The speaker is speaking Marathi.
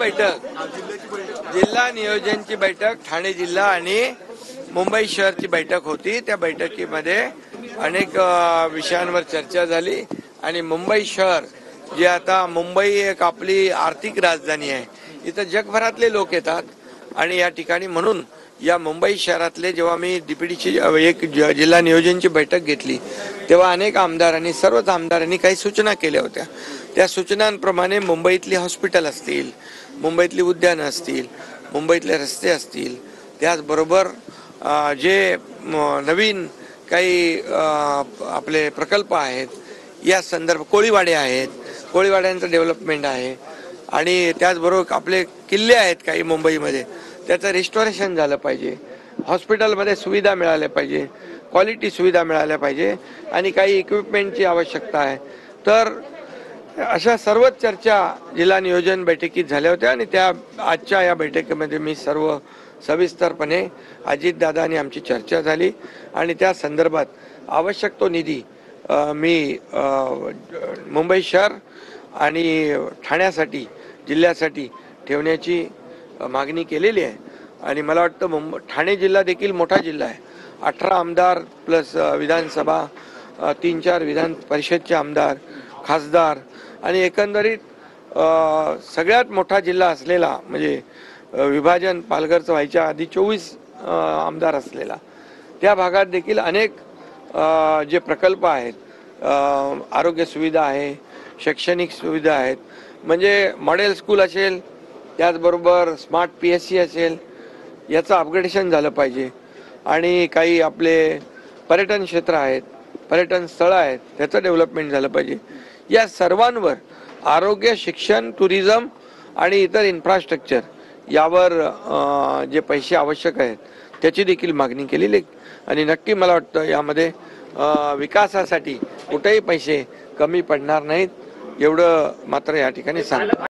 बैठक, जिल्हा नियोजनची बैठक, ठाणे जिल्हा आणि मुंबई शहरची बैठक होती। त्या बैठकीमध्ये अनेक विषयांवर चर्चा झाली आणि मुंबई शहर जे आता मुंबई एक आपली आर्थिक राजधानी आहे, इथं जगभरातले लोक येतात आणि या ठिकाणी म्हणून या मुंबई शहरातले जेव्हा मी डीपीडीची एक जिल्हा नियोजनची बैठक घेतली तेव्हा अनेक आमदारांनी, सर्वच आमदारांनी काही सूचना केल्या होत्या। त्या सूचनांप्रमाणे मुंबईतली हॉस्पिटल असतील, मुंबईतली उद्यानं असतील, मुंबईतले रस्ते असतील, त्याचबरोबर जे नवीन काही आपले प्रकल्प आहेत, या संदर्भ कोळीवाडे आहेत, कोळीवाड्यांचं डेव्हलपमेंट आहे आणि त्याचबरोबर आपले किल्ले आहेत काही मुंबईमध्ये, त्याचं रिस्टोरेशन झालं पाहिजे, हॉस्पिटलमध्ये सुविधा मिळाल्या पाहिजे, क्वालिटी सुविधा मिळाल्या पाहिजे आणि काही इक्विपमेंटची आवश्यकता आहे। तर अशा सर्वच चर्चा जिल्हा नियोजन बैठकीत झाल्या होत्या आणि त्या आजच्या या बैठकीमध्ये मी सर्व सविस्तरपणे अजितदादा आणि आमची चर्चा झाली आणि त्या संदर्भात आवश्यक तो निधी मी मुंबई शहर आणि ठाण्यासाठी, जिल्ह्यासाठी ठेवण्याची मागणी केलेली आहे। आणि मला वाटतं ठाणे जिल्हा देखील मोठा जिल्हा आहे, 18 आमदार प्लस विधानसभा, 3-4 विधान परिषदचे आमदार, खासदार आणि एकंदरीत सगळ्यात मोठा जिल्हा असलेला, म्हणजे विभाजन पालघरचं व्हायच्या आधी 24 आमदार असलेला, त्या भागात देखील अनेक जे प्रकल्प आहेत, आरोग्य सुविधा आहे, शैक्षणिक सुविधा आहेत, म्हणजे मॉडेल स्कूल असेल, त्याचबरोबर स्मार्ट PSC असेल, याचं अपग्रेडेशन झालं पाहिजे आणि काही आपले पर्यटन क्षेत्र आहेत, पर्यटन स्थळं आहेत, त्याचं डेव्हलपमेंट झालं पाहिजे। या सर्वांवर आरोग्य, शिक्षण, टुरिझम आणि इतर इन्फ्रास्ट्रक्चर यावर जे पैसे आवश्यक आहेत त्याची देखील मागणी केलेली आणि नक्की मला वाटतं यामध्ये विकासासाठी कुठेही पैसे कमी पडणार नाहीत, एवढं मात्र या ठिकाणी सांगतो।